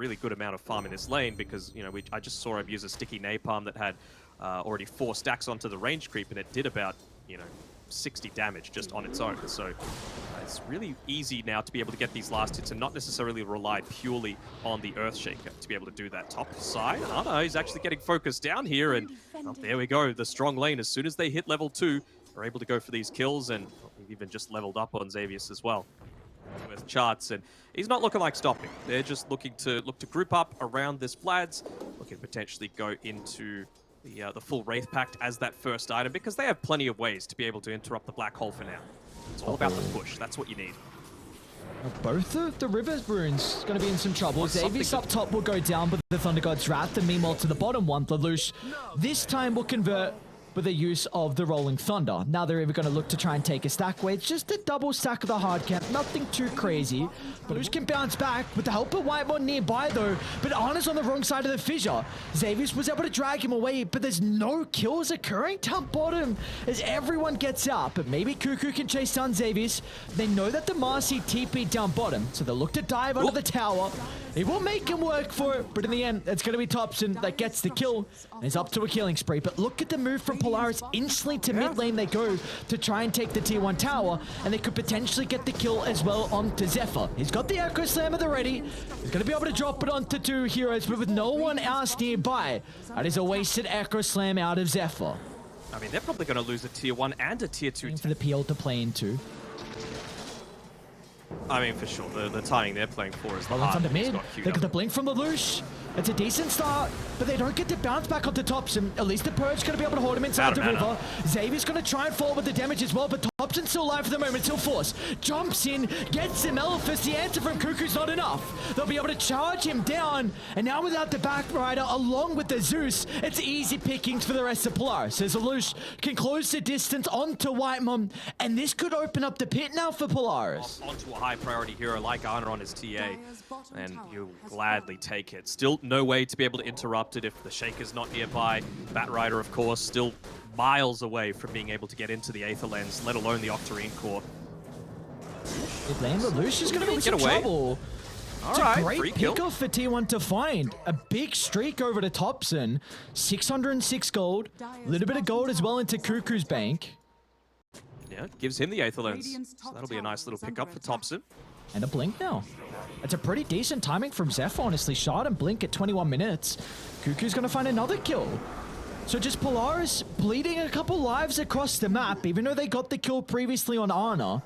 really good amount of farm in this lane because, you know, I just saw him use a sticky napalm that had already 4 stacks onto the range creep, and it did about, you know, 60 damage just on its own. So it's really easy now to be able to get these last hits and not necessarily rely purely on the Earthshaker to be able to do that top side. Oh no, he's actually getting focused down here, and there we go. The strong lane, as soon as they hit level 2, are able to go for these kills, and we've even just leveled up on Xavius as well with charts, and he's not looking like stopping. They're just looking to group up around this Vlad's, looking to potentially go into the full Wraith Pact as that first item, because they have plenty of ways to be able to interrupt the Black Hole for now. It's all about the push. That's what you need. Both of the River Runes going to be in some trouble. Xavius up top will go down with the Thunder God's Wrath, and meanwhile to the bottom one, Lelouch this time will convert with the use of the Rolling Thunder. Now they're either going to look to try and take a stack away. It's just a double stack of the hard camp, nothing too crazy. Lelouch can bounce back with the help of Whitemon nearby though, but Anna's on the wrong side of the fissure. Xavius was able to drag him away, but there's no kills occurring down bottom as everyone gets out. But maybe Cuckoo can chase down Xavius. They know that the Marcy TP down bottom, so they'll look to dive under the tower. He will make him work for it, but in the end, it's going to be Thompson that gets the kill, and he's up to a killing spree. But look at the move from Polaris. Instantly to mid lane they go to try and take the tier 1 tower, and they could potentially get the kill as well onto Zephyr. He's got the Echo Slam at the ready. He's going to be able to drop it onto 2 heroes, but with no one else nearby, that is a wasted Echo Slam out of Zephyr. I mean, they're probably going to lose a tier 1 and a tier 2. For the PL to play into. I mean, for sure, the timing they're playing for is the Well, it's hard. under mid. They get the blink from Lelouch. It's a decent start, but they don't get to bounce back onto Thompson. At least the Purge going to be able to hold him inside the river. Xavier's going to try and fall with the damage as well, but Thompson's still alive for the moment. Still Force jumps in, gets him. Elephas. The answer from Cuckoo's not enough. They'll be able to charge him down, and now without the back rider along with the Zeus, it's easy pickings for the rest of Polaris. As Lelouch can close the distance onto Whitemon, and this could open up the pit now for Polaris. Onto a high priority hero like Arna on his TA, and you'll gladly take it. Still no way to be able to interrupt it if the Shaker's not nearby. Batrider, of course, still miles away from being able to get into the Aether Lens, let alone the Octarine Core. Lelouch is going to be in some trouble. It's a great pick-off for T1 to find. A big streak over to Thompson. 606 gold. A little bit of gold as well into Cuckoo's bank. Yeah, gives him the Aether Lens. So that'll be a nice little pick-up for Thompson. And a blink now. It's a pretty decent timing from Zephyr, honestly. Shard and blink at 21 minutes. Cuckoo's going to find another kill. So just Polaris bleeding a couple lives across the map, even though they got the kill previously on Arna.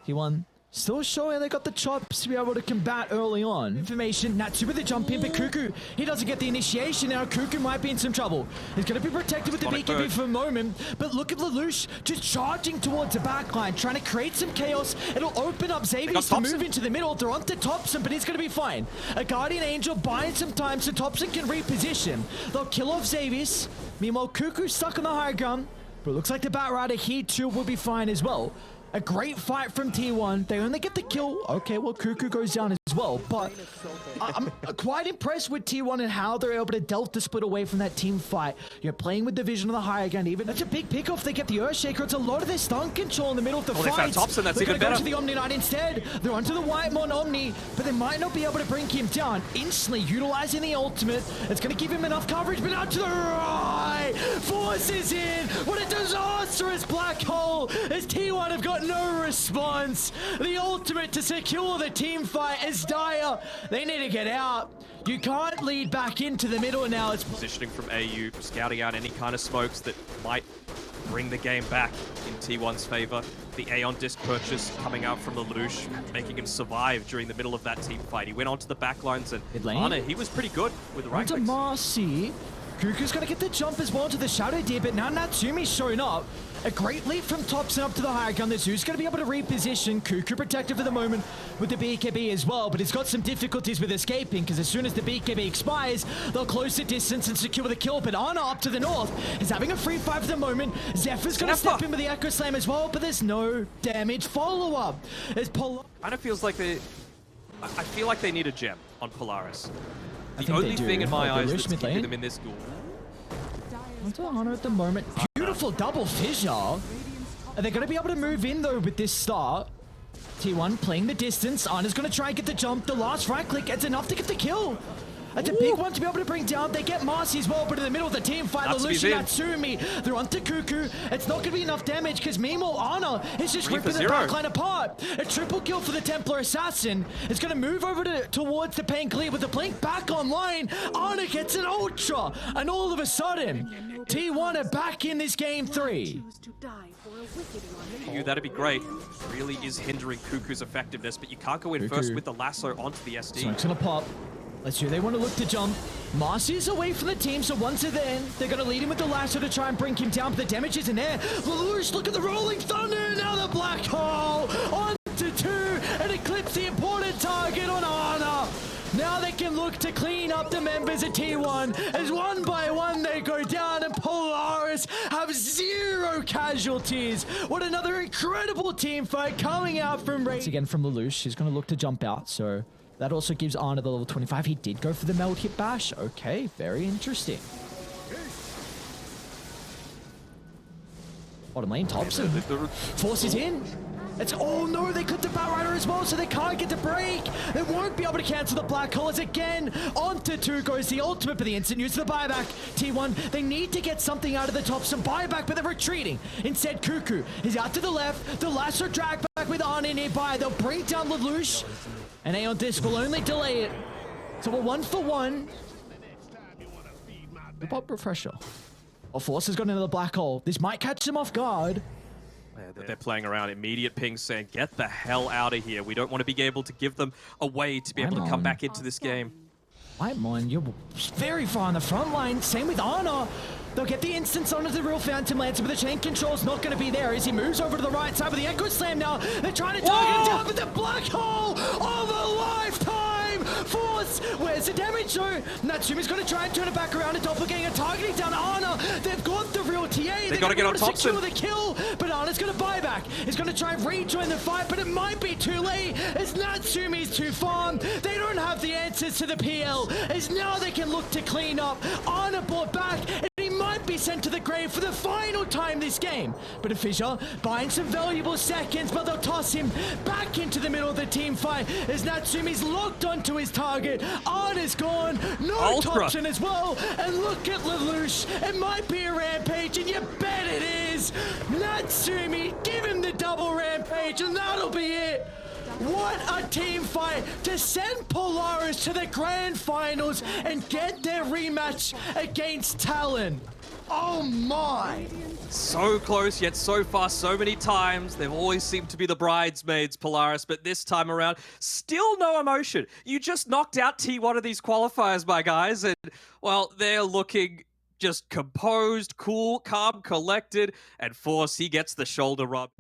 He won. Still showing they got the chops to be able to combat early on. Information, Natsu with the jump in, but Cuckoo, he doesn't get the initiation now. Cuckoo might be in some trouble. He's going to be protected with the BKB for a moment, but look at Lelouch just charging towards the backline, trying to create some chaos. It'll open up Xavius to move into the middle. They're onto Thompson, but he's going to be fine. A Guardian Angel buying some time so Thompson can reposition. They'll kill off Xavius. Meanwhile, Cuckoo's stuck on the high ground, but it looks like the Batrider here too will be fine as well. A great fight from T1. They only get the kill. Okay, well, Cuckoo goes down as well. But I'm quite impressed with T1 and how they're able to delta split away from that team fight. You're playing with the vision of the higher ground even. That's a big pick-off. They get the Earthshaker. It's a lot of their stun control in the middle of the fight. They found Thompson. That's even better. They're going to go to the Omni Knight instead. They're onto the Whitemon Omni, but they might not be able to bring him down. Instantly utilizing the ultimate. It's going to give him enough coverage, but out to the right. Forces in. What a disastrous black hole as T1 have got no response. The ultimate to secure the team fight is dire. They need to get out. You can't lead back into the middle now. It's positioning from AU, scouting out any kind of smokes that might bring the game back in T1's favor. The Aeon disc purchase coming out from Lelouch, making him survive during the middle of that team fight. He went onto the back lines, and Arna, he was pretty good with the right clicks. Marcy. Cuckoo's going to get the jump as well to the Shadow Deer, but now Natsumi's showing up. A great leap from Thompson up to the high gun. The Zoo's going to be able to reposition. Cuckoo protected for the moment with the BKB as well, but he's got some difficulties with escaping because as soon as the BKB expires, they'll close the distance and secure the kill. But Arna up to the north is having a free fight for the moment. Zephyr's going to step in with the Echo Slam as well, but there's no damage follow-up. Kind of feels like I feel like they need a gem on Polaris. The only thing in my eyes that's keeping them in this duel. Onto Arna at the moment. Beautiful double fissure. Are they going to be able to move in though with this start? T1 playing the distance. Ana's going to try and get the jump. The last right click, it's enough to get the kill. It's a big one to be able to bring down. They get Marcy as well, but in the middle of the team fight, Lelouch and Natsumi, they're onto Cuckoo. It's not going to be enough damage because Mimo Ana is just ripping the backline apart. A triple kill for the Templar Assassin. It's going to move over towards the Pain Clear with the blink back online. Ana gets an Ultra, and all of a sudden, T1 are back in this game 3. That'd be great. Really is hindering Cuckoo's effectiveness, but you can't go in first with the lasso onto the SD. So it's going to pop. Let's see, they want to look to jump. Marcy is away from the team, so once they're in, they're going to lead him with the lasso to try and bring him down, but the damage isn't there. Lelouch, look at the rolling thunder, now the black hole, on to 2, and eclipse the important target on Ana. Now they can look to clean up the members of T1, as one by one they go down, and Polaris have 0 casualties. What another incredible team fight coming out from Ray. Again from Lelouch, he's going to look to jump out, so that also gives Ana the level 25. He did go for the meld hit bash. Okay, very interesting. Bottom lane, Thompson. Forces in. It's, oh no, they clipped the Batrider as well, so they can't get the break. They won't be able to cancel the black holes again. Onto 2 goes the ultimate, but the instant use of the buyback. T1, they need to get something out of the top, some buyback, but they're retreating. Instead, Cuckoo is out to the left. The lasso drag back with Ana nearby. They'll bring down Lelouch. And Aeon Disc will only delay it. So we're 1 for 1. The pop refresher. Force has got into the black hole. This might catch them off guard. Yeah, they're playing around. Immediate ping saying, get the hell out of here. We don't want to be able to give them a way to be able to come back into this game. Whitemon, you're very far on the front line. Same with Ana. They'll get the instance onto the real Phantom Lancer, but the chain control's not going to be there as he moves over to the right side with the Echo Slam now. They're trying to target him down, but the black hole of a lifetime! Force, where's the damage though? Natsumi's going to try and turn it back around and Doppelganger targeting down Ana. They've got the real TA. They got to get on Thompson. Secure the kill, but Ana's going to buy back. He's going to try and rejoin the fight, but it might be too late as Natsumi's too far. They don't have the answers to the PL, as now they can look to clean up. Ana brought back, and he might be sent to the grave for the final time this game. But a Fissure buying some valuable seconds, but they'll toss him back into the middle of the team fight as Natsumi's locked onto his target. Ana's gone, no Thompson as well, and look at Lelouch. It might be a rampage, and you bet it is. Natsumi, give him the double rampage, and that'll be it. What a team fight to send Polaris to the grand finals and get their rematch against Talon. Oh my! So close, yet so far, so many times. They've always seemed to be the bridesmaids, Polaris, but this time around, still no emotion. You just knocked out T1 of these qualifiers, my guys, and, well, they're looking just composed, cool, calm, collected, and Force, he gets the shoulder rub.